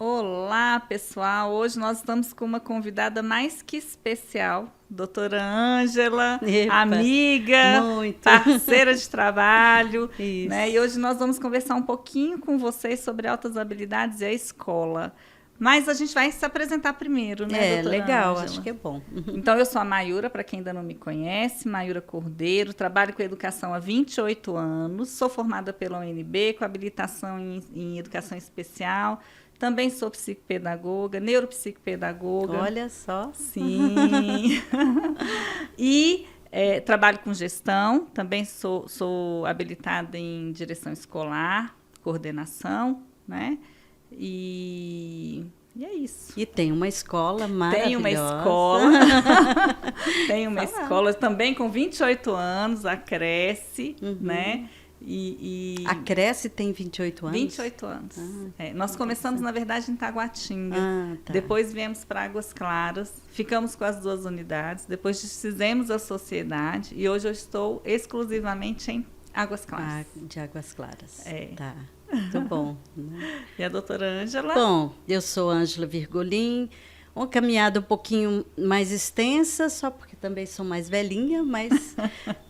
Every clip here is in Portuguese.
Olá, pessoal! Hoje nós estamos com uma convidada mais que especial, doutora Ângela, Epa, amiga, muito. parceira de trabalho, né? E Isso. hoje nós vamos conversar um pouquinho com vocês sobre altas habilidades e a escola. Mas a gente vai se apresentar primeiro, né, É, doutora legal, acho Ângela? que é bom. Então, eu sou a Mayura, para quem ainda não me conhece, Mayura Cordeiro, trabalho com educação há 28 anos, sou formada pela UNB, com habilitação em educação especial, também sou psicopedagoga, neuropsicopedagoga, Olha só. sim, e trabalho com gestão, também sou habilitada em direção escolar, coordenação, né? E é isso. E tem uma escola Tem uma maravilhosa. escola, tem uma Falar. escola também com 28 anos, a Cresce, né? A Cresce tem 28 anos? 28 anos. Nós começamos, interessante. na verdade, em Taguatinga. Ah, tá. Depois viemos para Águas Claras, ficamos com as duas unidades, depois fizemos a sociedade e hoje eu estou exclusivamente em Águas Claras. De Águas Claras. É. Tá. Muito bom, né? E a doutora Ângela? Bom, eu sou Ângela Virgolin, uma caminhada um pouquinho mais extensa, só porque também sou mais velhinha, mas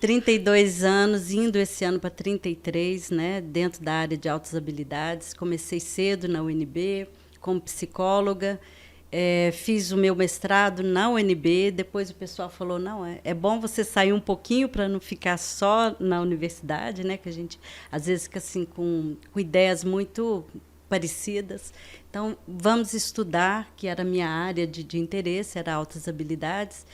32 anos, indo esse ano para 33, né, dentro da área de altas habilidades. Comecei cedo na UNB, como psicóloga, fiz o meu mestrado na UNB, depois o pessoal falou, não, é bom você sair um pouquinho para não ficar só na universidade, né, que a gente às vezes fica assim com ideias muito parecidas. Então, vamos estudar, que era a minha área de interesse, era altas habilidades.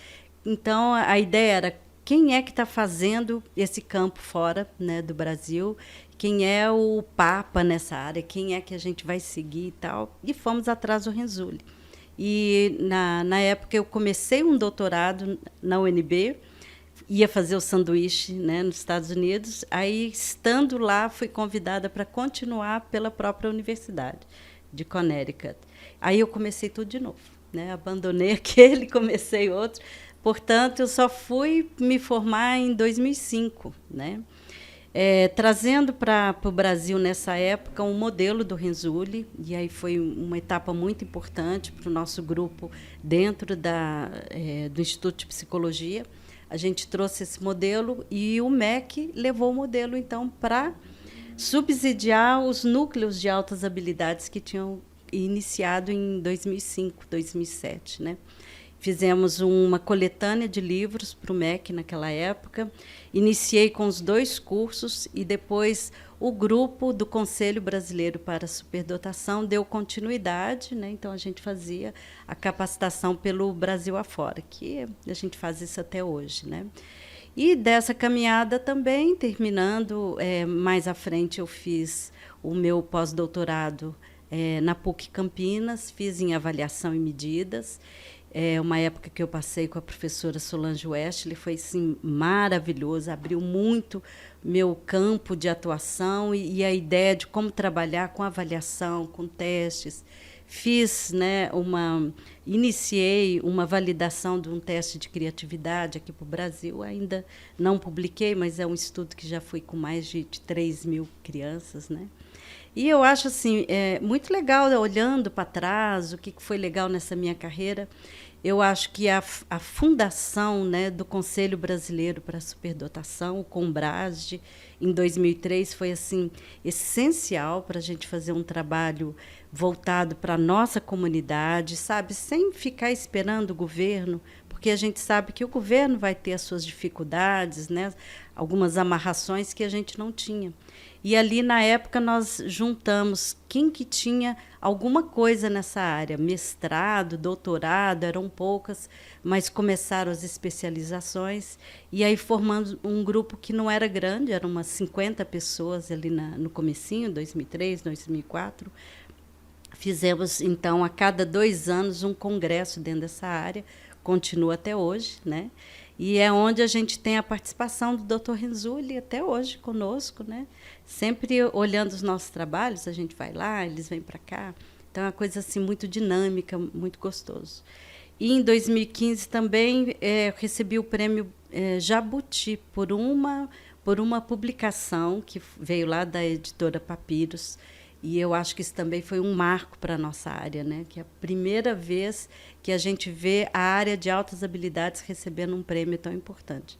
Então, a ideia era quem é que está fazendo esse campo fora, né, do Brasil, quem é o papa nessa área, quem é que a gente vai seguir e tal. E fomos atrás do Renzulli. E, na época, eu comecei um doutorado na UNB, ia fazer o sanduíche, né, nos Estados Unidos. Aí, estando lá, fui convidada para continuar pela própria universidade de Connecticut. Aí eu comecei tudo de novo, né? Abandonei aquele, comecei outro. Portanto, eu só fui me formar em 2005, né? Trazendo para o Brasil, nessa época, um modelo do Renzulli, e aí foi uma etapa muito importante para o nosso grupo dentro do Instituto de Psicologia. A gente trouxe esse modelo e o MEC levou o modelo, então, para subsidiar os núcleos de altas habilidades que tinham iniciado em 2005, 2007, né? Fizemos uma coletânea de livros para o MEC naquela época. Iniciei com os 2 cursos e depois o grupo do Conselho Brasileiro para a Superdotação deu continuidade, né? Então a gente fazia a capacitação pelo Brasil afora, que a gente faz isso até hoje, né? E dessa caminhada também, terminando, mais à frente eu fiz o meu pós-doutorado na PUC Campinas, fiz em avaliação e medidas. Uma época que eu passei com a professora Solange Westley, foi assim, maravilhoso, abriu muito meu campo de atuação e a ideia de como trabalhar com avaliação, com testes. Fiz, né, iniciei uma validação de um teste de criatividade aqui para o Brasil, ainda não publiquei, mas é um estudo que já foi com mais de 3.000 crianças, né? E eu acho assim, muito legal, olhando para trás, o que foi legal nessa minha carreira. Eu acho que a fundação, né, do Conselho Brasileiro para a Superdotação, o CONBRASD, em 2003, foi assim, essencial para a gente fazer um trabalho voltado para a nossa comunidade, sabe, sem ficar esperando o governo, porque a gente sabe que o governo vai ter as suas dificuldades, né, algumas amarrações que a gente não tinha. E ali, na época, nós juntamos quem que tinha alguma coisa nessa área, mestrado, doutorado, eram poucas, mas começaram as especializações, e aí formamos um grupo que não era grande, eram umas 50 pessoas ali no comecinho, 2003, 2004. Fizemos, então, a cada 2 anos, um congresso dentro dessa área, continua até hoje, né? E é onde a gente tem a participação do Dr. Renzulli até hoje conosco, né? Sempre olhando os nossos trabalhos, a gente vai lá, eles vêm para cá. Então é uma coisa assim muito dinâmica, muito gostoso. E em 2015 também recebi o prêmio Jabuti por uma publicação que veio lá da editora Papiros, E eu acho que isso também foi um marco para a nossa área, né? Que é a primeira vez que a gente vê a área de altas habilidades recebendo um prêmio tão importante.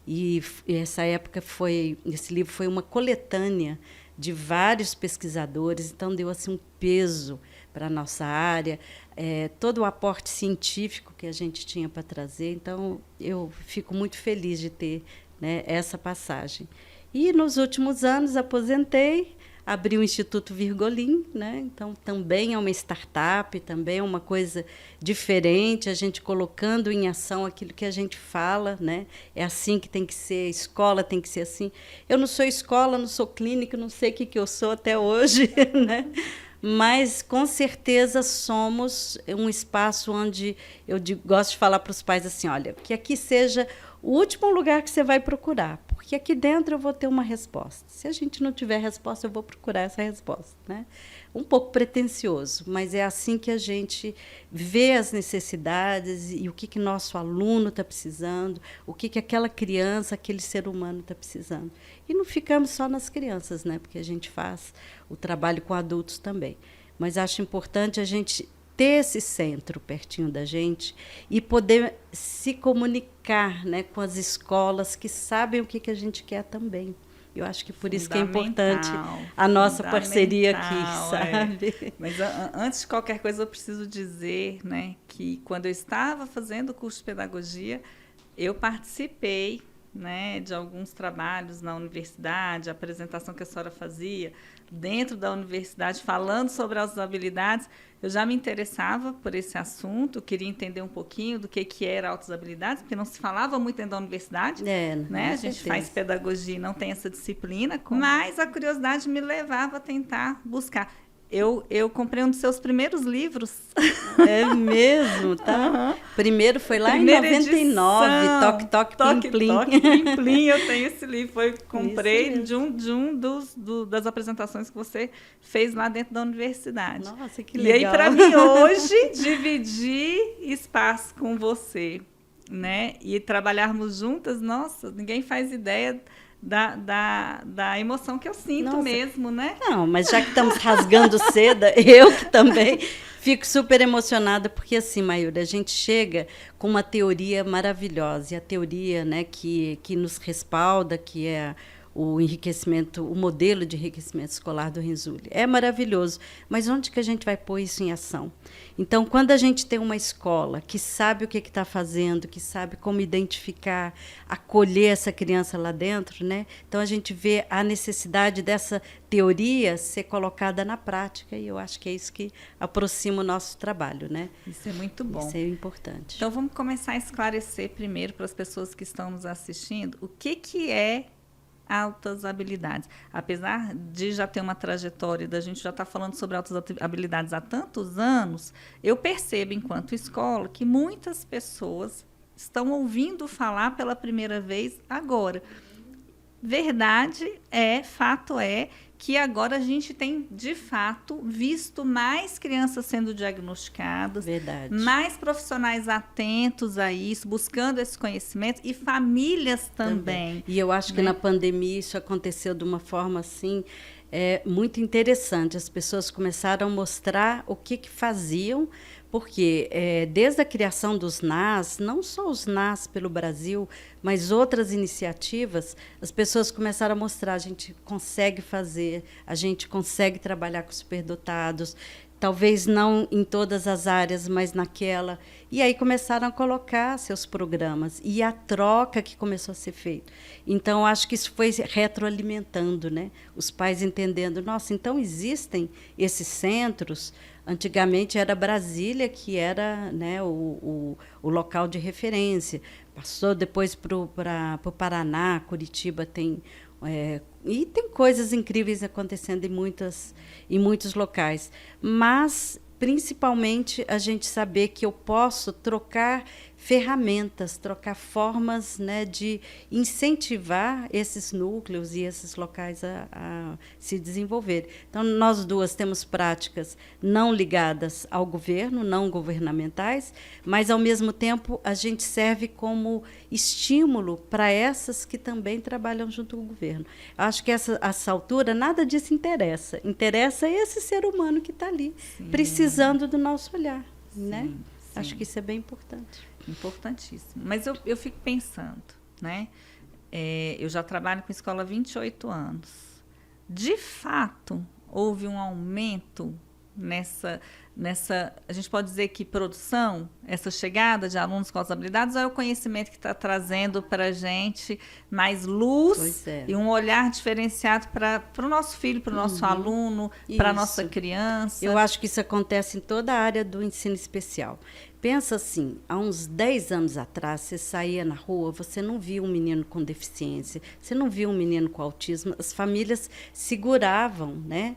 E essa época esse livro foi uma coletânea de vários pesquisadores, então deu assim um peso para a nossa área, todo o aporte científico que a gente tinha para trazer. Então, eu fico muito feliz de ter, né, essa passagem. E, nos últimos anos, aposentei, abri o Instituto Virgolim, né? Então, também é uma startup, também é uma coisa diferente, a gente colocando em ação aquilo que a gente fala, né? É assim que tem que ser, a escola tem que ser assim. Eu não sou escola, não sou clínica, não sei o que eu sou até hoje, né? Mas, com certeza, somos um espaço onde gosto de falar para os pais assim, olha, que aqui seja o último lugar que você vai procurar, porque aqui dentro eu vou ter uma resposta. Se a gente não tiver resposta, eu vou procurar essa resposta, né? Um pouco pretensioso, mas é assim que a gente vê as necessidades e o que nosso aluno está precisando, o que aquela criança, aquele ser humano está precisando. E não ficamos só nas crianças, né? Porque a gente faz o trabalho com adultos também. Mas acho importante a gente ter esse centro pertinho da gente e poder se comunicar, né, com as escolas que sabem o que a gente quer também. Eu acho que por isso que é importante a nossa parceria aqui, sabe? Mas antes de qualquer coisa, eu preciso dizer, né, que quando eu estava fazendo o curso de pedagogia, eu participei, né, de alguns trabalhos na universidade, a apresentação que a senhora fazia dentro da universidade, falando sobre as habilidades. Eu já me interessava por esse assunto, queria entender um pouquinho do que era altas habilidades, porque não se falava muito dentro da universidade, né? A gente faz pedagogia e não tem essa disciplina, mas a curiosidade me levava a tentar buscar. Eu comprei um dos seus primeiros livros. É mesmo, tá? Uhum. Primeiro foi lá primeira em 99, edição, Toque, Plim, Plim. Toque, Plim, Plim, eu tenho esse livro. Comprei de um das apresentações que você fez lá dentro da universidade. Nossa, que legal. E aí, para mim, hoje, dividir espaço com você, né? E trabalharmos juntas, nossa, ninguém faz ideia da emoção que eu sinto mesmo, né? Não, mas já que estamos rasgando seda, eu que também fico super emocionada, porque assim, Mayura, a gente chega com uma teoria maravilhosa, e a teoria, né, que nos respalda, que é o enriquecimento, o modelo de enriquecimento escolar do Renzulli. É maravilhoso, mas onde que a gente vai pôr isso em ação? Então, quando a gente tem uma escola que sabe o que está fazendo, que sabe como identificar, acolher essa criança lá dentro, né? Então a gente vê a necessidade dessa teoria ser colocada na prática, e eu acho que é isso que aproxima o nosso trabalho, né? Isso é muito bom. Isso é importante. Então, vamos começar a esclarecer primeiro para as pessoas que estão nos assistindo o que é altas habilidades. Apesar de já ter uma trajetória, da gente já estar falando sobre altas habilidades há tantos anos, eu percebo, enquanto escola, que muitas pessoas estão ouvindo falar pela primeira vez agora. Verdade é, fato é, que agora a gente tem, de fato, visto mais crianças sendo diagnosticadas, verdade, mais profissionais atentos a isso, buscando esse conhecimento, e famílias também. E eu acho que na pandemia isso aconteceu de uma forma assim, muito interessante. As pessoas começaram a mostrar o que faziam, porque desde a criação dos NAS, não só os NAS pelo Brasil, mas outras iniciativas, as pessoas começaram a mostrar, a gente consegue fazer, a gente consegue trabalhar com superdotados, talvez não em todas as áreas, mas naquela. E aí começaram a colocar seus programas, e a troca que começou a ser feita. Então, acho que isso foi retroalimentando, né? Os pais entendendo, nossa, então existem esses centros. Antigamente era Brasília que era, né, o local de referência. Passou depois para o Paraná, Curitiba tem... e tem coisas incríveis acontecendo em muitos locais. Mas, principalmente, a gente saber que eu posso trocar ferramentas, trocar formas, né, de incentivar esses núcleos e esses locais a se desenvolverem. Então, nós duas temos práticas não ligadas ao governo, não governamentais, mas, ao mesmo tempo, a gente serve como estímulo para essas que também trabalham junto com o governo. Acho que essa altura, nada disso interessa. Interessa esse ser humano que está ali, precisando do nosso olhar. Né? Sim. Acho que isso é bem importante. Importantíssimo. Mas eu fico pensando, né? Eu já trabalho com escola há 28 anos. De fato, houve um aumento nessa, a gente pode dizer que produção, essa chegada de alunos com as habilidades, ou é o conhecimento que está trazendo para a gente mais luz e um olhar diferenciado para o nosso filho, para o nosso aluno, para a nossa criança? Eu acho que isso acontece em toda a área do ensino especial. Pensa assim, há uns 10 anos atrás, você saía na rua, você não via um menino com deficiência, você não via um menino com autismo, as famílias seguravam, né?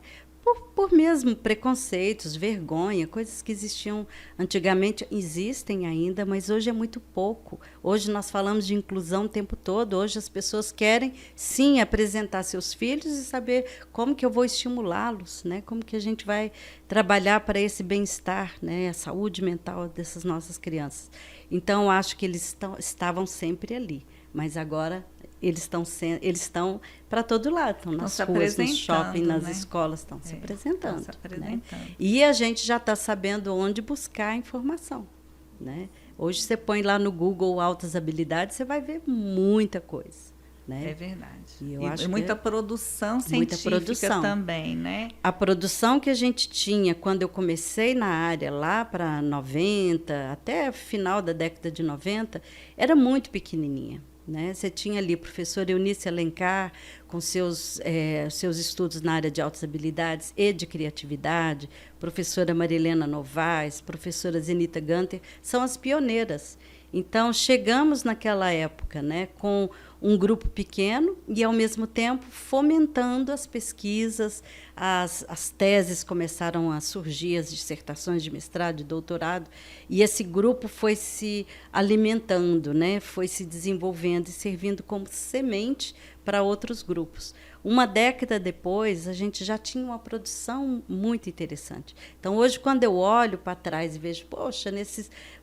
Por mesmo preconceitos, vergonha, coisas que existiam antigamente, existem ainda, mas hoje é muito pouco. Hoje nós falamos de inclusão o tempo todo, hoje as pessoas querem, sim, apresentar seus filhos e saber como que eu vou estimulá-los, né? Como que a gente vai trabalhar para esse bem-estar, né? A saúde mental dessas nossas crianças. Então, acho que eles estavam sempre ali, mas agora eles estão para todo lado, estão nas ruas, no shopping, nas escolas, estão se apresentando. Né? E a gente já está sabendo onde buscar a informação. Né? Hoje você põe lá no Google altas habilidades, você vai ver muita coisa. Né? É verdade. E muita produção científica também, né? A produção que a gente tinha quando eu comecei na área, lá para 90, até final da década de 90, era muito pequenininha. Né? Você tinha ali a professora Eunice Alencar, com seus estudos na área de altas habilidades e de criatividade, professora Marilena Novaes, professora Zenita Gunter, são as pioneiras. Então, chegamos naquela época, né, com um grupo pequeno e, ao mesmo tempo, fomentando as pesquisas, as teses começaram a surgir, as dissertações de mestrado, de doutorado, e esse grupo foi se alimentando, né, foi se desenvolvendo e servindo como semente para outros grupos. Uma década depois, a gente já tinha uma produção muito interessante. Então, hoje, quando eu olho para trás e vejo, poxa,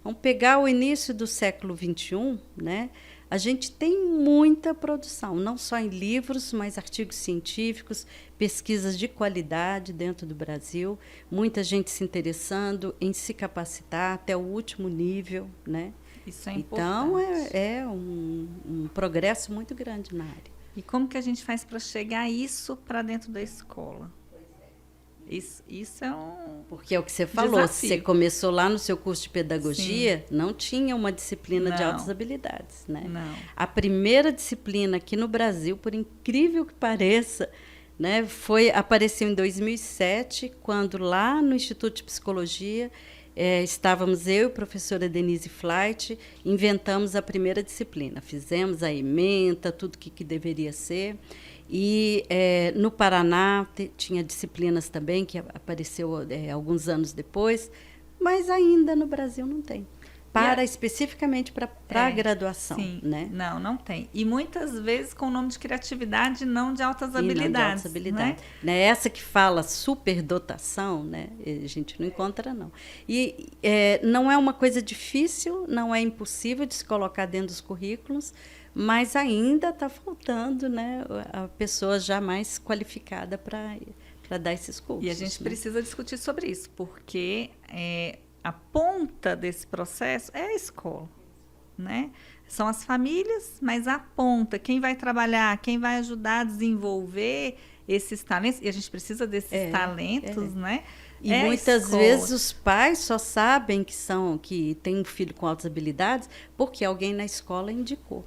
vamos pegar o início do século XXI, né? A gente tem muita produção, não só em livros, mas artigos científicos, pesquisas de qualidade dentro do Brasil, muita gente se interessando em se capacitar até o último nível, né? Isso é importante. Então, é um progresso muito grande na área. E como que a gente faz para chegar isso para dentro da escola? Isso é um Porque é o que você falou, desafio. Você começou lá no seu curso de pedagogia, Sim. Não tinha uma disciplina de altas habilidades. Né? Não. A primeira disciplina aqui no Brasil, por incrível que pareça, né, apareceu em 2007, quando lá no Instituto de Psicologia, estávamos eu e a professora Denise Flight, inventamos a primeira disciplina, fizemos a ementa, tudo que deveria ser. E no Paraná tinha disciplinas também, que apareceu alguns anos depois, mas ainda no Brasil não tem. Especificamente para a graduação. Sim, né? Não tem. E muitas vezes com o nome de criatividade, não de altas habilidades. Não de altas habilidades. Né? Essa que fala superdotação, né? A gente não encontra, não. E não é uma coisa difícil, não é impossível de se colocar dentro dos currículos, mas ainda está faltando, né, a pessoa já mais qualificada para dar esses cursos. E a gente precisa discutir sobre isso, porque a ponta desse processo é a escola, né? São as famílias, mas a ponta, quem vai trabalhar, quem vai ajudar a desenvolver esses talentos, e a gente precisa desses talentos, né? E muitas vezes os pais só sabem que tem um filho com altas habilidades porque alguém na escola indicou.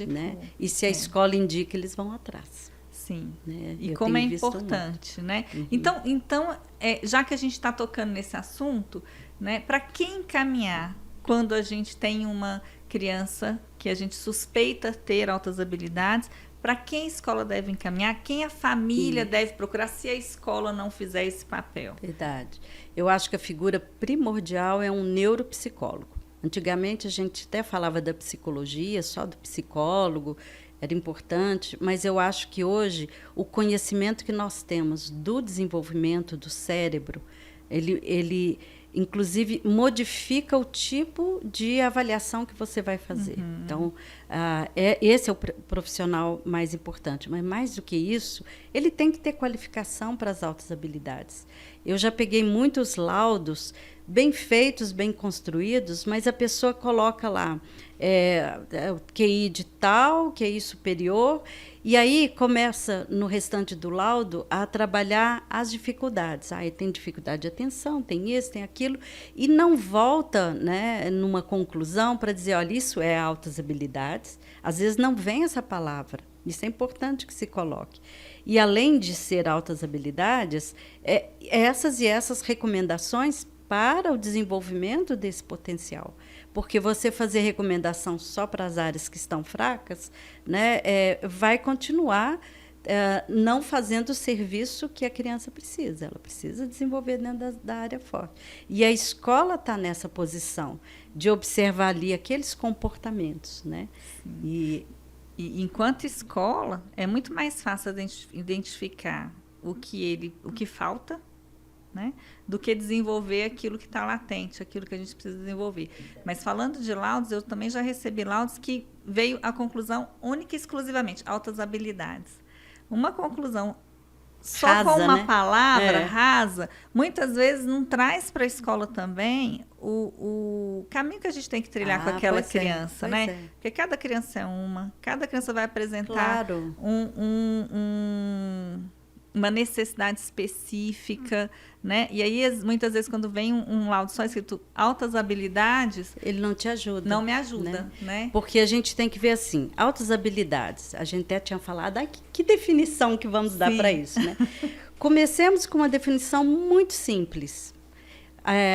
Né? E se a escola indica, eles vão atrás. Sim. Né? E como é importante, né? Uhum. Então já que a gente está tocando nesse assunto, né, para quem encaminhar quando a gente tem uma criança que a gente suspeita ter altas habilidades, para quem a escola deve encaminhar, quem a família deve procurar se a escola não fizer esse papel? Verdade. Eu acho que a figura primordial é um neuropsicólogo. Antigamente, a gente até falava da psicologia, só do psicólogo, era importante, mas eu acho que hoje o conhecimento que nós temos do desenvolvimento do cérebro, ele inclusive modifica o tipo de avaliação que você vai fazer. Então, esse é o profissional mais importante. Mas, mais do que isso, ele tem que ter qualificação para as altas habilidades. Eu já peguei muitos laudos bem feitos, bem construídos, mas a pessoa coloca lá QI de tal, QI superior, e aí começa, no restante do laudo, a trabalhar as dificuldades. Aí tem dificuldade de atenção, tem isso, tem aquilo, e não volta, né, numa conclusão para dizer, olha, isso é altas habilidades. Às vezes não vem essa palavra. Isso é importante que se coloque. E, além de ser altas habilidades, essas recomendações para o desenvolvimento desse potencial. Porque você fazer recomendação só para as áreas que estão fracas, né, vai continuar não fazendo o serviço que a criança precisa. Ela precisa desenvolver dentro da área forte. E a escola está nessa posição de observar ali aqueles comportamentos. Né? E enquanto escola, é muito mais fácil identificar o que falta, né, do que desenvolver aquilo que está latente, aquilo que a gente precisa desenvolver. Mas falando de laudos, eu também já recebi laudos que veio a conclusão única e exclusivamente, altas habilidades. Uma conclusão só rasa, com uma palavra rasa, muitas vezes não traz para a escola também o caminho que a gente tem que trilhar com aquela criança, né? Porque cada criança é cada criança vai apresentar uma necessidade específica, né? E aí, muitas vezes, quando vem um laudo só escrito altas habilidades... Ele não te ajuda. Não me ajuda, né? Porque a gente tem que ver assim, altas habilidades. A gente até tinha falado, que definição que vamos dar para isso, né? Comecemos com uma definição muito simples.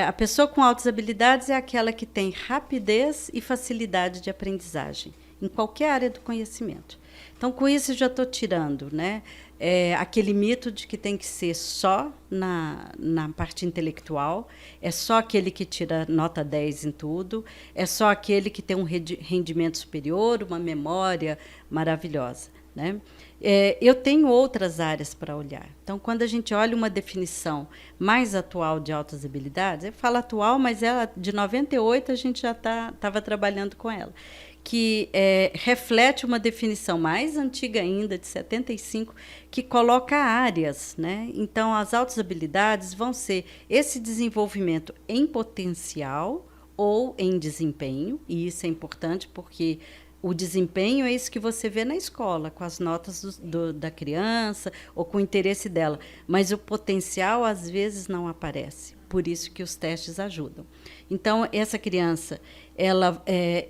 A pessoa com altas habilidades é aquela que tem rapidez e facilidade de aprendizagem, em qualquer área do conhecimento. Então, com isso, eu já estou tirando, né? Aquele mito de que tem que ser só na parte intelectual, é só aquele que tira nota 10 em tudo, é só aquele que tem um rendimento superior, uma memória maravilhosa. Né? Eu tenho outras áreas para olhar. Então, quando a gente olha uma definição mais atual de altas habilidades, eu falo atual, mas ela de 98 a gente já estava trabalhando com ela, que reflete uma definição mais antiga ainda, de 75, que coloca áreas. Né? Então, as altas habilidades vão ser esse desenvolvimento em potencial ou em desempenho, e isso é importante porque o desempenho é isso que você vê na escola, com as notas da criança ou com o interesse dela, mas o potencial, às vezes, não aparece. Por isso que os testes ajudam. Então, essa criança,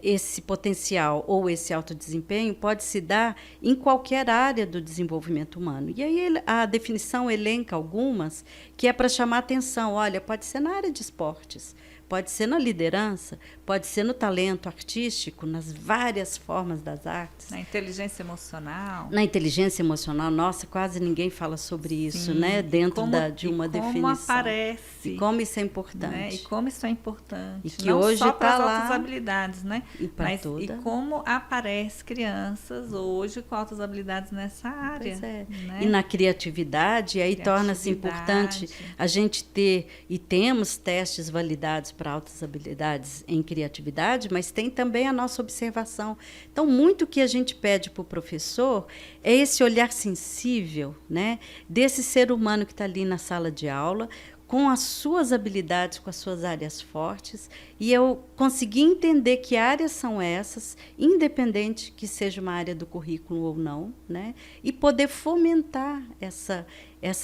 esse potencial ou esse alto desempenho pode se dar em qualquer área do desenvolvimento humano. E aí a definição elenca algumas que é para chamar atenção. Olha, pode ser na área de esportes, pode ser na liderança, pode ser no talento artístico, nas várias formas das artes. Na inteligência emocional. Na inteligência emocional, nossa, quase ninguém fala sobre isso, né? Dentro de uma definição. Como aparece. E como isso é importante. Né? E como isso é importante. E que não hoje só para tá as lá, altas habilidades, né? E como aparece crianças hoje com altas habilidades nessa área. Pois é. Né? E na criatividade, aí torna-se importante a gente ter, e temos testes validados para altas habilidades em criatividade, mas tem também a nossa observação. Então, muito que a gente pede para o professor é esse olhar sensível, né, desse ser humano que está ali na sala de aula, com as suas habilidades, com as suas áreas fortes, e eu consegui entender que áreas são essas, independente que seja uma área do currículo ou não, né? E poder fomentar essa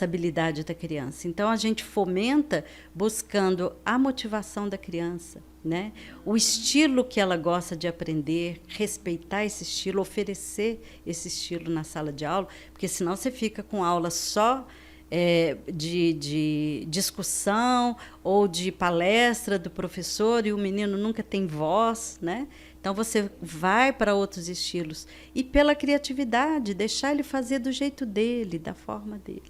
habilidade da criança. Então, a gente fomenta buscando a motivação da criança, né? O estilo que ela gosta de aprender, respeitar esse estilo, oferecer esse estilo na sala de aula, porque senão você fica com aula só de discussão ou de palestra do professor e o menino nunca tem voz, né? Então, você vai para outros estilos. E pela criatividade, deixar ele fazer do jeito dele, da forma dele.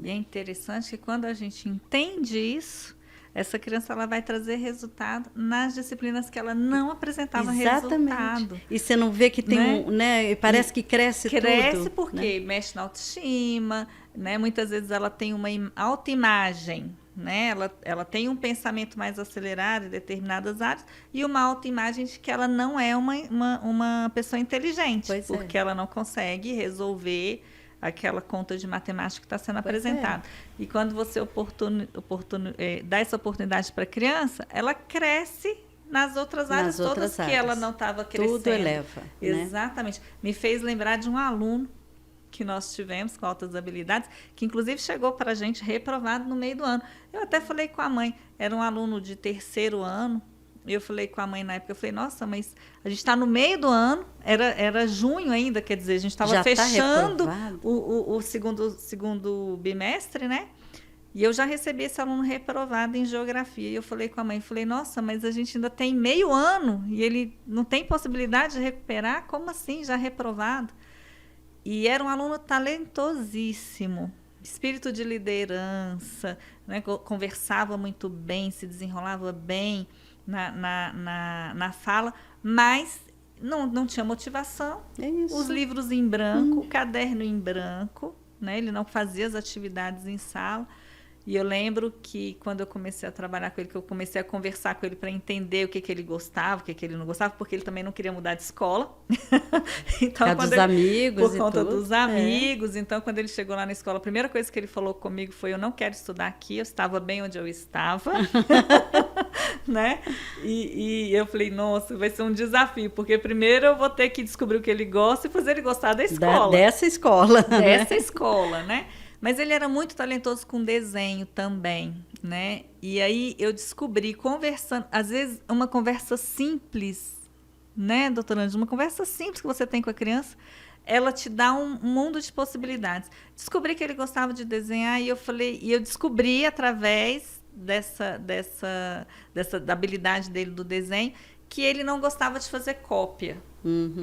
E é interessante que quando a gente entende isso, essa criança ela vai trazer resultado nas disciplinas que ela não apresentava Exatamente. resultado. E você não vê que tem né? Né? Parece que cresce tudo. Cresce porque né? mexe na autoestima, né? Muitas vezes ela tem uma autoimagem, né? Ela tem um pensamento mais acelerado em determinadas áreas e uma autoimagem de que ela não é uma pessoa inteligente, Pois porque ela não consegue resolver aquela conta de matemática que está sendo apresentada. E quando você dá essa oportunidade para a criança, ela cresce nas outras áreas todas que ela não estava crescendo. Tudo eleva. Exatamente. Né? Me fez lembrar de um aluno que nós tivemos com altas habilidades, que inclusive chegou para a gente reprovado no meio do ano. Eu até falei com a mãe, era um aluno de 3º ano, e eu falei com a mãe na época, eu falei, nossa, mas a gente está no meio do ano, era junho ainda, quer dizer, a gente estava fechando o segundo bimestre, né? E eu já recebi esse aluno reprovado em geografia. E eu falei com a mãe, falei, nossa, mas a gente ainda tem meio ano e ele não tem possibilidade de recuperar? Como assim, já reprovado? E era um aluno talentosíssimo, espírito de liderança, né? Conversava muito bem, se desenrolava bem na fala, mas não tinha motivação. Os livros em branco, o caderno em branco, né? Ele não fazia as atividades em sala. E eu lembro que quando eu comecei a trabalhar com ele, que eu comecei a conversar com ele para entender o que ele gostava, o que ele não gostava, porque ele também não queria mudar de escola. Então, por conta dos amigos. Então, quando ele chegou lá na escola, a primeira coisa que ele falou comigo foi: eu não quero estudar aqui, eu estava bem onde eu estava. né? E eu falei, nossa, vai ser um desafio, porque primeiro eu vou ter que descobrir o que ele gosta e fazer ele gostar da escola. Dessa escola. Dessa escola, né? Mas ele era muito talentoso com desenho também, né? E aí eu descobri, conversando, às vezes uma conversa simples, né, doutora Ângela? Uma conversa simples que você tem com a criança, ela te dá um mundo de possibilidades. Descobri que ele gostava de desenhar e eu descobri através da habilidade dele do desenho que ele não gostava de fazer cópia.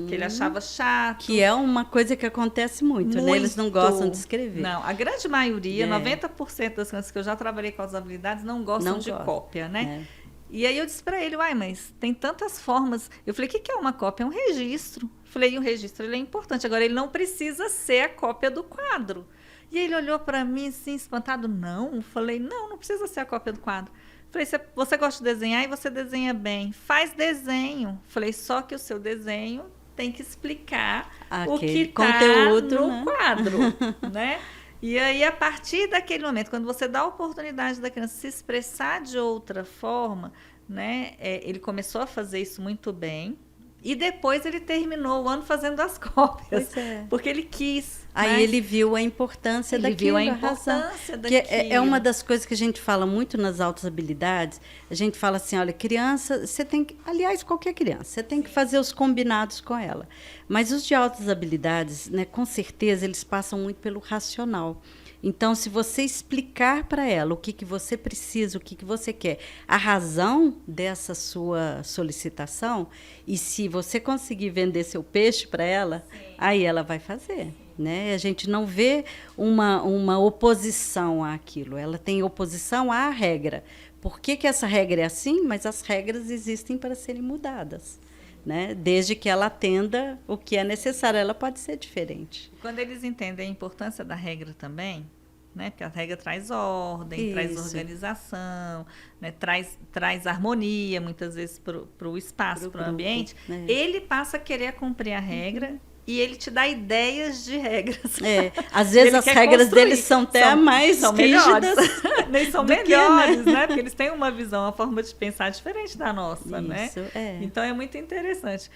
Que ele achava chato. Que é uma coisa que acontece muito, né? Eles não gostam de escrever. Não, a grande maioria, 90% das crianças que eu já trabalhei com as habilidades não gostam de cópia, né? E aí eu disse para ele, mas tem tantas formas. Eu falei, o que é uma cópia? É um registro. Eu falei, e o registro ele é importante. Agora, ele não precisa ser a cópia do quadro. E ele olhou para mim assim, espantado. Não. Eu falei, não precisa ser a cópia do quadro. Falei, você gosta de desenhar e você desenha bem. Faz desenho. Falei, só que o seu desenho tem que explicar o que está no quadro, né? E aí, a partir daquele momento, quando você dá a oportunidade da criança se expressar de outra forma, né? Ele começou a fazer isso muito bem. E depois ele terminou o ano fazendo as cópias. Porque ele quis. Aí ele viu a importância daquilo. Ele viu a importância daquilo. Que é uma das coisas que a gente fala muito nas altas habilidades. A gente fala assim, olha, criança, você tem que... Aliás, qualquer criança, você tem que fazer os combinados com ela. Mas os de altas habilidades, né, com certeza, eles passam muito pelo racional. Então, se você explicar para ela o que você precisa, o que você quer, a razão dessa sua solicitação, e se você conseguir vender seu peixe para ela, aí ela vai fazer. Né? A gente não vê uma oposição àquilo, ela tem oposição à regra. Por que essa regra é assim? Mas as regras existem para serem mudadas. Né? Desde que ela atenda o que é necessário, ela pode ser diferente. Quando eles entendem a importância da regra também, né? Porque a regra traz ordem, traz organização, né? traz harmonia, muitas vezes, para o espaço, para o ambiente, né? Ele passa a querer cumprir a regra e ele te dá ideias de regras. Às vezes as regras deles são até mais rígidas. Nem são melhores, né? Porque eles têm uma visão, uma forma de pensar diferente da nossa, né? Então é muito interessante.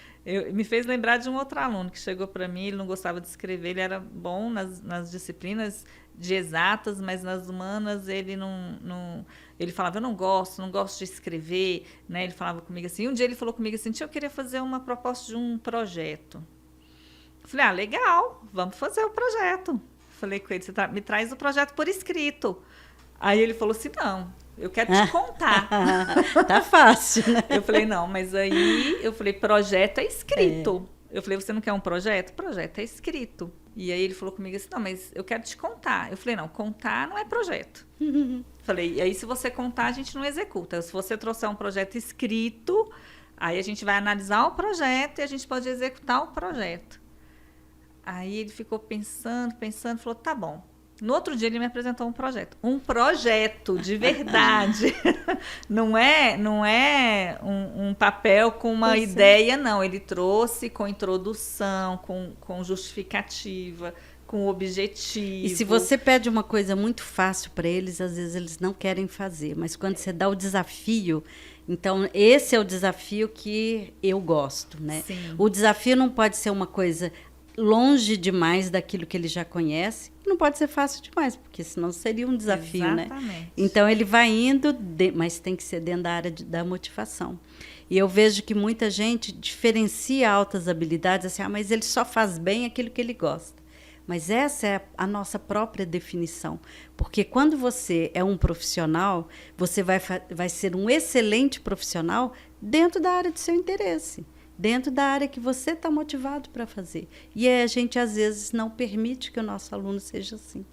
Me fez lembrar de um outro aluno que chegou para mim, ele não gostava de escrever, ele era bom nas disciplinas de exatas, mas nas humanas ele não ele falava, eu não gosto de escrever, né? Ele falava comigo assim, um dia ele falou comigo assim, tia, eu queria fazer uma proposta de um projeto. Eu falei, legal, vamos fazer o projeto. Falei com ele, me traz o projeto por escrito. Aí ele falou assim, não, eu quero te contar. Tá fácil, né? Eu falei, não, mas aí, projeto é escrito. Eu falei, você não quer um projeto? Projeto é escrito. E aí ele falou comigo assim, não, mas eu quero te contar. Eu falei, não, contar não é projeto. Falei, e aí se você contar, a gente não executa. Se você trouxer um projeto escrito, aí a gente vai analisar o projeto e a gente pode executar o projeto. Aí ele ficou pensando, falou, tá bom. No outro dia ele me apresentou um projeto. Um projeto de verdade. Não é um papel com uma ideia, não. Ele trouxe com introdução, com justificativa, com objetivo. E se você pede uma coisa muito fácil para eles, às vezes eles não querem fazer. Mas quando você dá o desafio, então esse é o desafio que eu gosto, né? Sim. O desafio não pode ser uma coisa longe demais daquilo que ele já conhece, não pode ser fácil demais, porque senão seria um desafio, Exatamente. né? Então ele vai indo, mas tem que ser dentro da área da motivação. E eu vejo que muita gente diferencia altas habilidades, assim, mas ele só faz bem aquilo que ele gosta. Mas essa é a nossa própria definição, porque quando você é um profissional, você vai ser um excelente profissional dentro da área do seu interesse, dentro da área que você está motivado para fazer. E a gente, às vezes, não permite que o nosso aluno seja assim,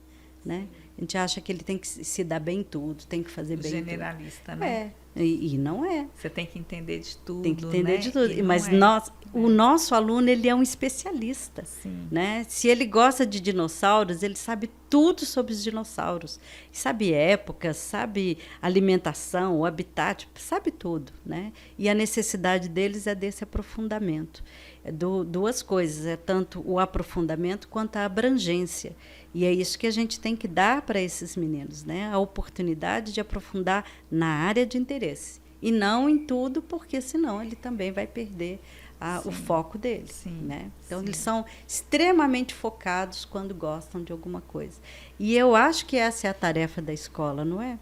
né? A gente acha que ele tem que se dar bem em tudo, tem que fazer bem generalista, tudo. né? E não é. Você tem que entender de tudo, tem que entender né? de tudo. Mas é. O nosso aluno, ele é um especialista. Sim. Né? Se ele gosta de dinossauros, ele sabe tudo sobre os dinossauros. Sabe épocas, sabe alimentação, o habitat, sabe tudo. Né? E a necessidade deles é desse aprofundamento. Duas coisas, é tanto o aprofundamento quanto a abrangência. E é isso que a gente tem que dar para esses meninos, né? A oportunidade de aprofundar na área de interesse. E não em tudo, porque senão ele também vai perder o foco dele. Sim. Né? Então, Sim. Eles são extremamente focados quando gostam de alguma coisa. E eu acho que essa é a tarefa da escola, não é?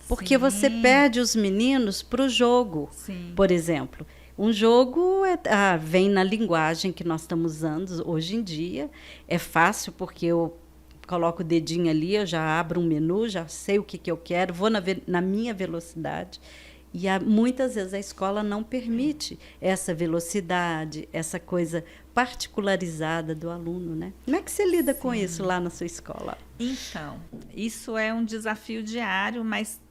Porque Sim. você perde os meninos para o jogo, Sim. por exemplo. Um jogo vem na linguagem que nós estamos usando hoje em dia. É fácil, porque eu coloco o dedinho ali, eu já abro um menu, já sei o que eu quero, vou na minha velocidade. E muitas vezes a escola não permite essa velocidade, essa coisa particularizada do aluno, né? Como é que você lida com isso lá na sua escola? Então, isso é um desafio diário, mas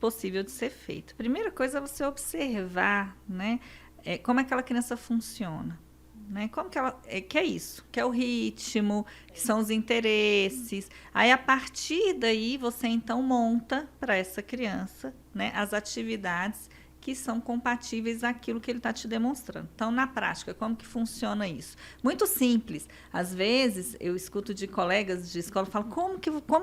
possível de ser feito. Primeira coisa é você observar, né, como aquela criança funciona. Né? Como que ela que é isso? Que é o ritmo, que são os interesses. Aí, a partir daí, você então monta para essa criança, né, as atividades que são compatíveis àquilo que ele está te demonstrando. Então, na prática, como que funciona isso? Muito simples. Às vezes, eu escuto de colegas de escola, falo, como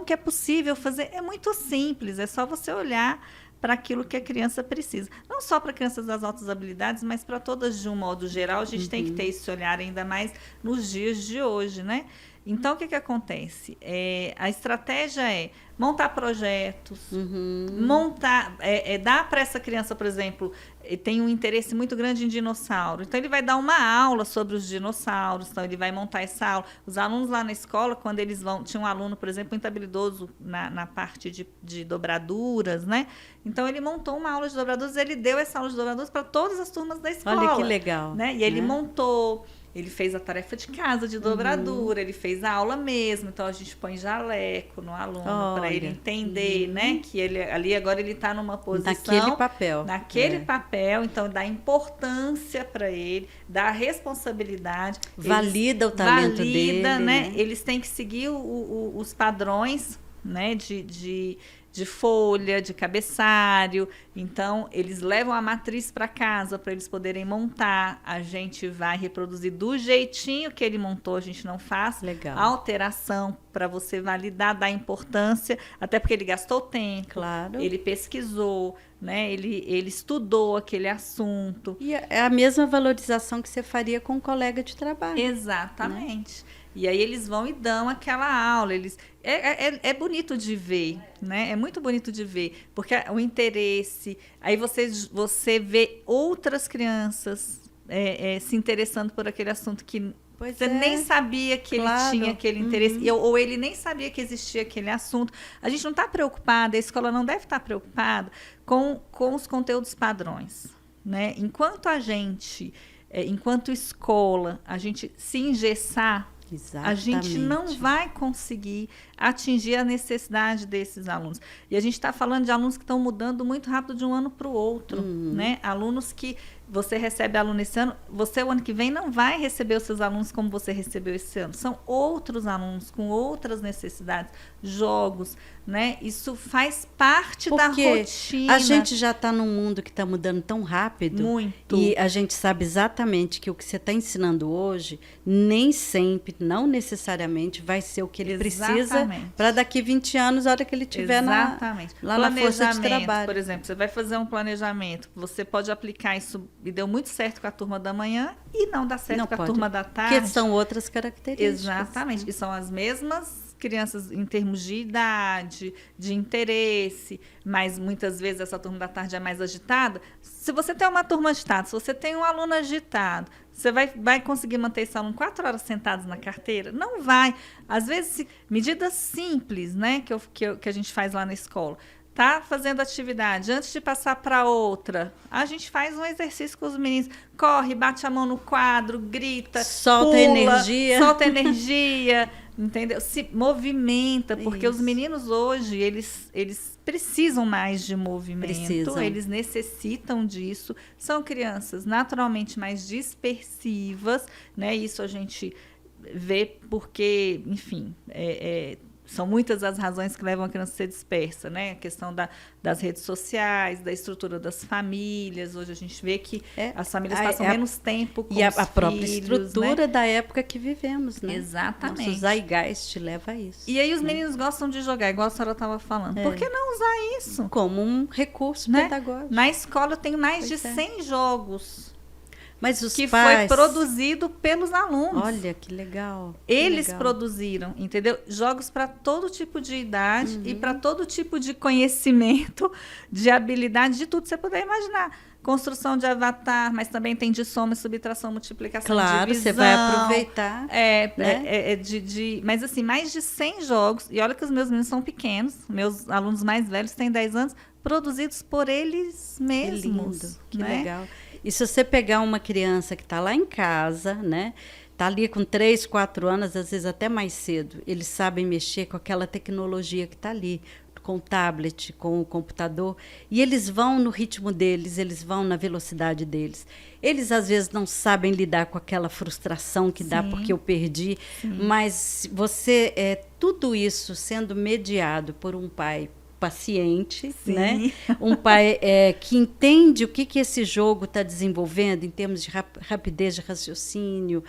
que é possível fazer? É muito simples, é só você olhar para aquilo que a criança precisa. Não só para crianças das altas habilidades, mas para todas de um modo geral. A gente tem que ter esse olhar ainda mais nos dias de hoje, né? Então, o que acontece? A estratégia é montar projetos, dar para essa criança, por exemplo, tem um interesse muito grande em dinossauro. Então, ele vai dar uma aula sobre os dinossauros, então ele vai montar essa aula. Os alunos lá na escola, quando eles vão... Tinha um aluno, por exemplo, muito habilidoso na parte de dobraduras, né? Então, ele montou uma aula de dobraduras, ele deu essa aula de dobraduras para todas as turmas da escola. Olha que legal. Né? E ele montou... Ele fez a tarefa de casa de dobradura, ele fez a aula mesmo, então a gente põe jaleco no aluno para ele entender, né, que ele ali agora ele está numa posição naquele papel, então dá importância para ele, dá responsabilidade, valida o talento dele, né? Eles têm que seguir os padrões, né, de folha, de cabeçário. Então, eles levam a matriz para casa para eles poderem montar. A gente vai reproduzir do jeitinho que ele montou, a gente não faz alteração para você validar, dar importância, até porque ele gastou tempo, ele pesquisou, né? Ele estudou aquele assunto. E é a mesma valorização que você faria com um colega de trabalho. Exatamente. Né? E aí eles vão e dão aquela aula. É bonito de ver, né? É muito bonito de ver, porque o interesse... Aí você vê outras crianças se interessando por aquele assunto que você nem sabia que ele tinha aquele interesse, ou ele nem sabia que existia aquele assunto. A gente não está preocupada, a escola não deve estar preocupada com os conteúdos padrões, né? Enquanto a gente, enquanto escola, a gente se engessar Exatamente. A gente não vai conseguir atingir a necessidade desses alunos. E a gente está falando de alunos que estão mudando muito rápido de um ano para o outro, né? Alunos que você recebe aluno esse ano, você o ano que vem não vai receber os seus alunos como você recebeu esse ano. São outros alunos com outras necessidades, jogos, né? Isso faz parte da rotina. A gente já está num mundo que está mudando tão rápido. Muito. E a gente sabe exatamente que o que você está ensinando hoje, nem sempre, não necessariamente, vai ser o que ele precisa para daqui 20 anos, a hora que ele estiver lá na força de trabalho. Por exemplo, você vai fazer um planejamento, você pode aplicar isso, e deu muito certo com a turma da manhã, e não dá certo com a turma da tarde. Porque são outras características. Exatamente, que são as mesmas crianças em termos de idade, de interesse, mas muitas vezes essa turma da tarde é mais agitada. Se você tem uma turma agitada, se você tem um aluno agitado, você vai conseguir manter esse aluno 4 horas sentados na carteira? Não vai. Às vezes, medidas simples, né, que a gente faz lá na escola. Tá fazendo atividade, antes de passar para outra, a gente faz um exercício com os meninos. Corre, bate a mão no quadro, grita, solta energia, entendeu? Se movimenta, porque os meninos hoje, eles precisam mais de movimento, eles necessitam disso. São crianças naturalmente mais dispersivas, né? Isso a gente vê porque, enfim, são muitas as razões que levam a criança a ser dispersa, né? A questão das redes sociais, da estrutura das famílias. Hoje a gente vê que as famílias passam menos tempo com os filhos. E a própria estrutura, né, da época que vivemos, né? Exatamente. Nosso zeitgeist leva a isso. E aí os meninos gostam de jogar, igual a senhora estava falando. Por que não usar isso? Como um recurso, né, pedagógico. Na escola eu tenho mais de 100 jogos. Mas os que pais... foi produzido pelos alunos. Olha, que legal. Eles produziram, entendeu? Jogos para todo tipo de idade e para todo tipo de conhecimento, de habilidade, de tudo que você puder imaginar. Construção de avatar, mas também tem de soma, subtração, multiplicação, claro, divisão. Você vai aproveitar. Né? Mas assim, mais de 100 jogos. E olha que os meus meninos são pequenos. Meus alunos mais velhos têm 10 anos, produzidos por eles mesmos. Que lindo, que legal. E se você pegar uma criança que está lá em casa, né? Está ali com 3, 4 anos, às vezes até mais cedo, eles sabem mexer com aquela tecnologia que está ali, com o tablet, com o computador, e eles vão no ritmo deles, eles vão na velocidade deles. Eles, às vezes, não sabem lidar com aquela frustração que dá porque eu perdi, mas tudo isso sendo mediado por um pai paciente, né? Um pai que entende o que esse jogo está desenvolvendo em termos de rapidez de raciocínio,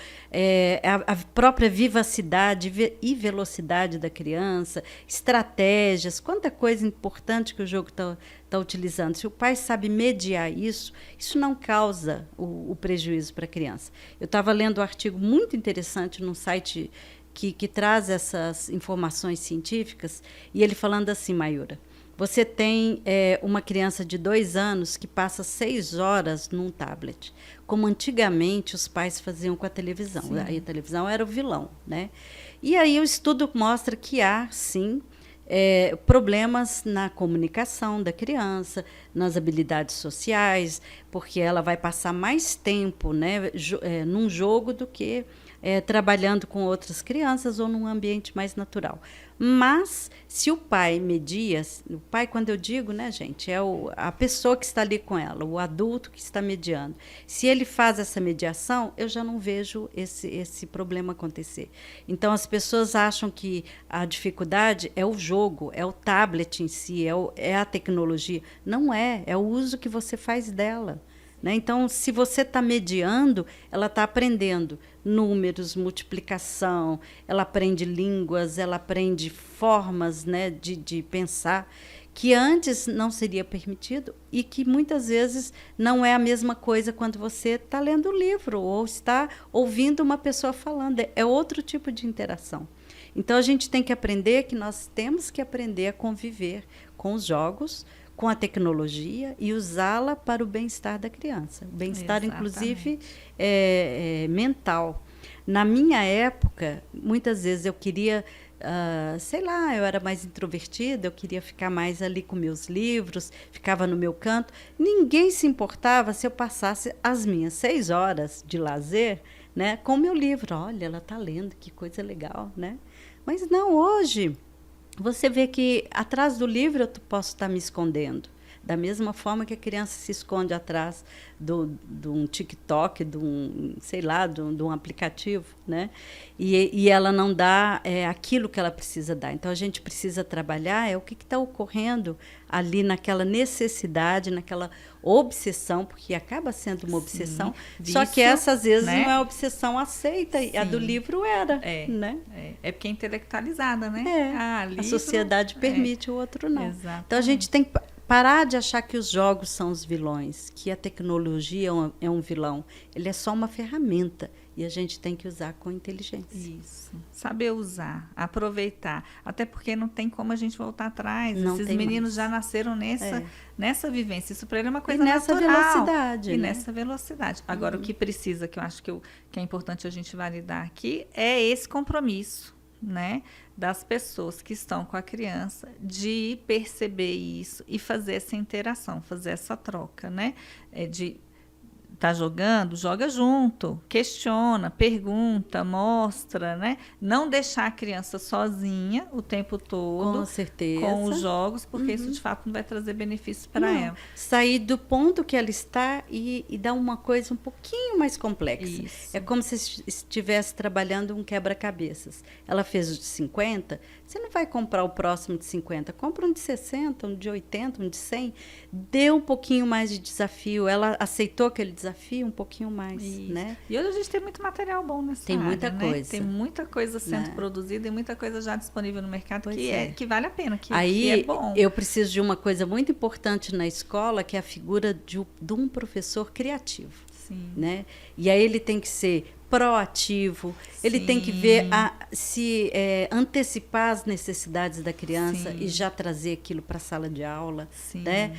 a própria vivacidade e velocidade da criança, estratégias, quanta coisa importante que o jogo está utilizando. Se o pai sabe mediar isso não causa o prejuízo para a criança. Eu estava lendo um artigo muito interessante num site que traz essas informações científicas, e ele falando assim, Mayura, você tem uma criança de 2 anos que passa 6 horas num tablet, como antigamente os pais faziam com a televisão. Aí a televisão era o vilão, né? E aí o estudo mostra que há, sim, problemas na comunicação da criança, nas habilidades sociais, porque ela vai passar mais tempo, né, num jogo do que trabalhando com outras crianças ou num ambiente mais natural. Mas, se o pai media, o pai, quando eu digo, né, gente, a pessoa que está ali com ela, o adulto que está mediando. Se ele faz essa mediação, eu já não vejo esse problema acontecer. Então, as pessoas acham que a dificuldade é o jogo, é o tablet em si, é a tecnologia. Não é o uso que você faz dela. Né? Então, se você está mediando, ela está aprendendo números, multiplicação, ela aprende línguas, ela aprende formas, né, de pensar, que antes não seria permitido e que muitas vezes não é a mesma coisa quando você está lendo um livro ou está ouvindo uma pessoa falando. É outro tipo de interação. Então, a gente tem que aprender que nós temos que aprender a conviver com os jogos, com a tecnologia e usá-la para o bem-estar da criança. O bem-estar, inclusive, mental. Na minha época, muitas vezes eu queria, eu era mais introvertida, eu queria ficar mais ali com meus livros, ficava no meu canto. Ninguém se importava se eu passasse as minhas 6 horas de lazer, né? Com o meu livro, olha, ela está lendo, que coisa legal, né? Mas não, hoje você vê que atrás do livro eu posso estar me escondendo. Da mesma forma que a criança se esconde atrás de um TikTok, de um, sei lá, de um aplicativo, né? E ela não dá aquilo que ela precisa dar. Então, a gente precisa trabalhar o que está ocorrendo ali naquela necessidade, naquela obsessão, porque acaba sendo uma obsessão, Sim, só que essa, às vezes, né? não é a obsessão aceita, e a do livro era, né? É porque é intelectualizada, né? A sociedade permite, o outro não. Exatamente. Então, a gente tem que parar de achar que os jogos são os vilões, que a tecnologia é um vilão. Ele é só uma ferramenta e a gente tem que usar com inteligência. Isso. Saber usar, aproveitar. Até porque não tem como a gente voltar atrás. Não Esses tem meninos mais. já nasceram nessa vivência. Isso para ele é uma coisa e nessa natural. velocidade. E né? nessa velocidade. Agora, o que precisa, que eu acho que é importante a gente validar aqui, é esse compromisso, né, das pessoas que estão com a criança, de perceber isso e fazer essa interação, fazer essa troca, né? De tá jogando, joga junto, questiona, pergunta, mostra, né? Não deixar a criança sozinha o tempo todo, com certeza, com os jogos, porque isso de fato não vai trazer benefícios para ela. Sair do ponto que ela está e dar uma coisa um pouquinho mais complexa. Isso. É como se estivesse trabalhando um quebra-cabeças. Ela fez o de 50, você não vai comprar o próximo de 50, compra um de 60, um de 80, um de 100, dê um pouquinho mais de desafio. Ela aceitou aquele desafio um pouquinho mais, né? E hoje a gente tem muito material bom nessa tem área, muita né? coisa. Tem muita coisa sendo produzida e muita coisa já disponível no mercado que vale a pena, que Aí, é bom. Eu preciso de uma coisa muito importante na escola, que é a figura de um professor criativo. Sim. Né? E aí ele tem que ser proativo, ele tem que ver antecipar as necessidades da criança e já trazer aquilo para a sala de aula. Né?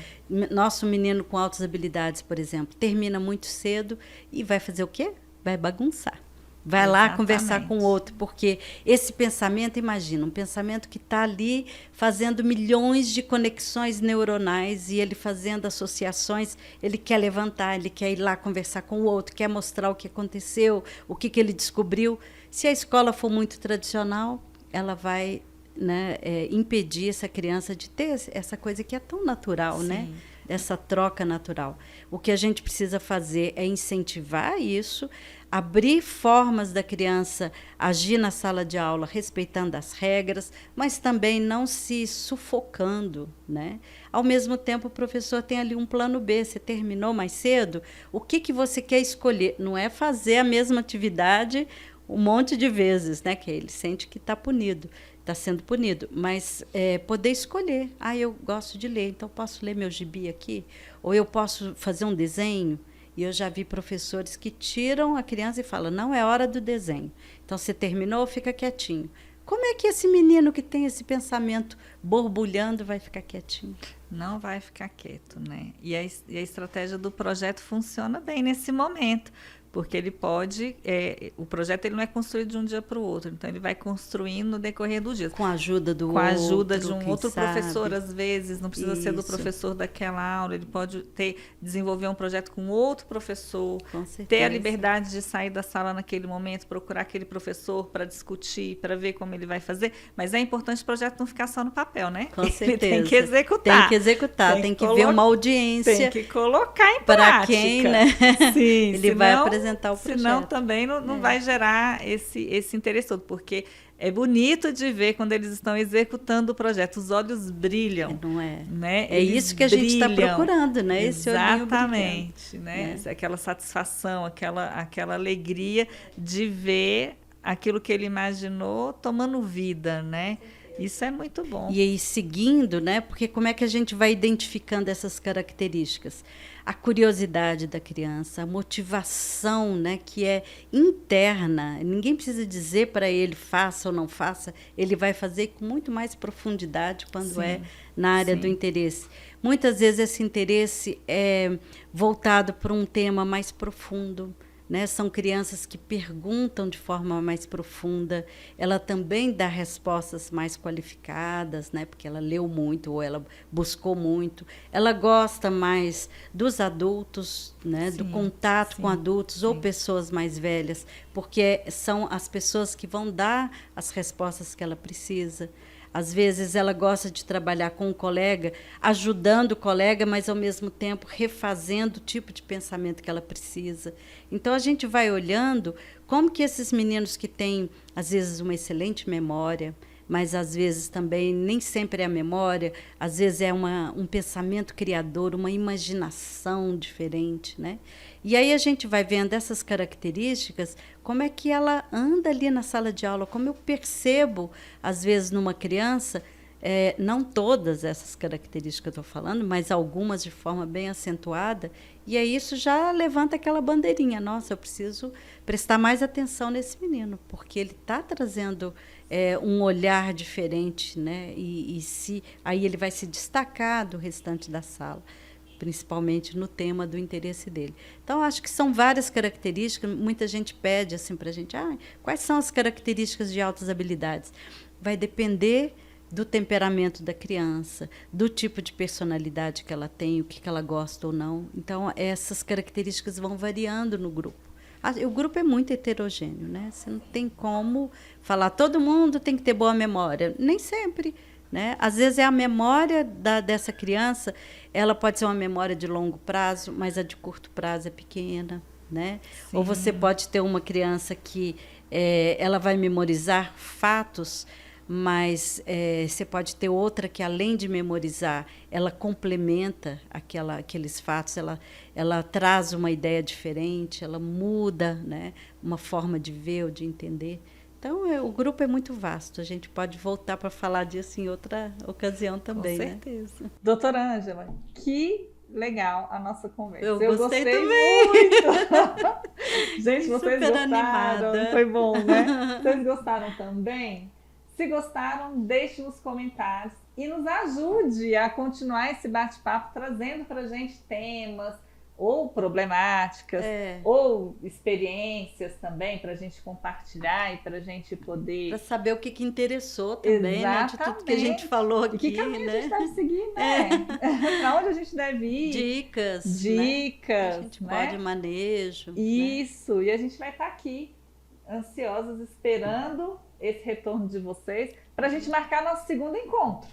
Nosso menino com altas habilidades, por exemplo, termina muito cedo e vai fazer o quê? Vai bagunçar. Vai lá conversar com o outro, porque esse pensamento, imagina, um pensamento que está ali fazendo milhões de conexões neuronais e ele fazendo associações, ele quer levantar, ele quer ir lá conversar com o outro, quer mostrar o que aconteceu, o que ele descobriu. Se a escola for muito tradicional, ela vai, né, impedir essa criança de ter essa coisa que é tão natural, né? Essa troca natural. O que a gente precisa fazer é incentivar isso, abrir formas da criança agir na sala de aula respeitando as regras, mas também não se sufocando, né? Ao mesmo tempo, o professor tem ali um plano B. Você terminou mais cedo? O que você quer escolher? Não é fazer a mesma atividade um monte de vezes, né? Que ele sente que está punido. Está sendo punido, mas poder escolher. Eu gosto de ler, então posso ler meu gibi aqui? Ou eu posso fazer um desenho? E eu já vi professores que tiram a criança e falam, não, é hora do desenho. Então, você terminou, fica quietinho. Como é que esse menino que tem esse pensamento borbulhando vai ficar quietinho? Não vai ficar quieto, né? E a estratégia do projeto funciona bem nesse momento, porque ele pode, o projeto ele não é construído de um dia para o outro, então ele vai construindo no decorrer dos dias. Com a ajuda do outro. Com a ajuda de um outro sabe. Professor, às vezes, não precisa ser do professor daquela aula, ele pode desenvolver um projeto com outro professor, ter a liberdade de sair da sala naquele momento, procurar aquele professor para discutir, para ver como ele vai fazer, mas é importante o projeto não ficar só no papel, né? Com certeza. Ele tem que executar. Tem que executar, tem que ver uma audiência. Tem que colocar em para prática. Quem, né? Sim, ele vai apresentar o projeto. Senão também não vai gerar esse interesse todo, porque é bonito de ver quando eles estão executando o projeto, os olhos brilham. Não é? Né? É eles isso que a gente está procurando, né? Esse olhinho exatamente, né? Aquela satisfação, aquela alegria de ver aquilo que ele imaginou tomando vida, né? Isso é muito bom. E aí, seguindo, né? Porque como é que a gente vai identificando essas características? A curiosidade da criança, a motivação, né, que é interna. Ninguém precisa dizer para ele faça ou não faça. Ele vai fazer com muito mais profundidade quando é na área do interesse. Muitas vezes esse interesse é voltado para um tema mais profundo, né? São crianças que perguntam de forma mais profunda. Ela também dá respostas mais qualificadas, né? Porque ela leu muito ou ela buscou muito. Ela gosta mais dos adultos, né? Do contato com adultos ou pessoas mais velhas, porque são as pessoas que vão dar as respostas que ela precisa. Às vezes ela gosta de trabalhar com um colega, ajudando o colega, mas ao mesmo tempo refazendo o tipo de pensamento que ela precisa. Então a gente vai olhando como que esses meninos que têm, às vezes, uma excelente memória, mas às vezes também nem sempre é a memória, às vezes é um pensamento criador, uma imaginação diferente, né? E aí a gente vai vendo essas características, como é que ela anda ali na sala de aula, como eu percebo, às vezes, numa criança, não todas essas características que eu estou falando, mas algumas de forma bem acentuada, e aí isso já levanta aquela bandeirinha, nossa, eu preciso prestar mais atenção nesse menino, porque ele está trazendo um olhar diferente, né? Aí ele vai se destacar do restante da sala, principalmente no tema do interesse dele. Então, acho que são várias características. Muita gente pede assim para a gente, quais são as características de altas habilidades? Vai depender do temperamento da criança, do tipo de personalidade que ela tem, o que ela gosta ou não. Então, essas características vão variando no grupo. O grupo é muito heterogêneo, né? Você não tem como falar, todo mundo tem que ter boa memória. Nem sempre, né? Às vezes é a memória dessa criança, ela pode ser uma memória de longo prazo, mas a de curto prazo é pequena, né? Ou você pode ter uma criança que ela vai memorizar fatos, mas você pode ter outra que, além de memorizar, ela complementa aqueles fatos, ela traz uma ideia diferente, ela muda, né? Uma forma de ver ou de entender. Então, o grupo é muito vasto. A gente pode voltar para falar disso em outra ocasião também. Com certeza. Né? Doutora Ângela, que legal a nossa conversa. Eu gostei também. Muito. Gente, vocês super gostaram. Animada. Foi bom, né? Vocês gostaram também? Se gostaram, deixe nos comentários e nos ajude a continuar esse bate-papo, trazendo para a gente temas ou problemáticas, ou experiências também, para a gente compartilhar e para a gente poder... Para saber o que interessou também, né? De tudo que a gente falou aqui. E que caminho a gente deve seguir, né? Para onde a gente deve ir. Dicas. Né? A gente pode manejo. Isso, né? E a gente vai estar aqui, ansiosas, esperando esse retorno de vocês, para a gente marcar nosso segundo encontro.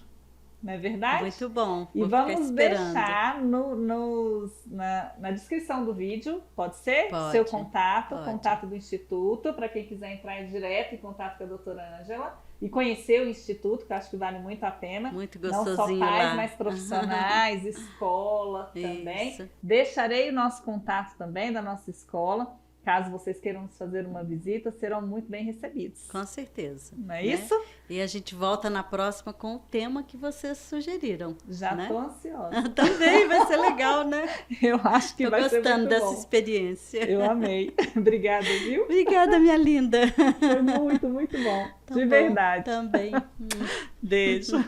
Não é verdade? Muito bom. E vamos deixar na descrição do vídeo, pode ser? Pode, seu contato, pode. Contato do Instituto, para quem quiser entrar direto em contato com a doutora Ângela e conhecer o Instituto, que eu acho que vale muito a pena. Muito gostosinho. Não só pais, lá. mas profissionais, escola também. Isso. Deixarei o nosso contato também da nossa escola. Caso vocês queiram nos fazer uma visita, serão muito bem recebidos. Com certeza. Não é isso? E a gente volta na próxima com o tema que vocês sugeriram. Já estou ansiosa. Também vai ser legal, né? Eu acho que vai ser muito bom. Tô gostando dessa experiência. Eu amei. Obrigada, viu? Obrigada, minha linda. Foi muito, muito bom. De verdade. Também. Beijo.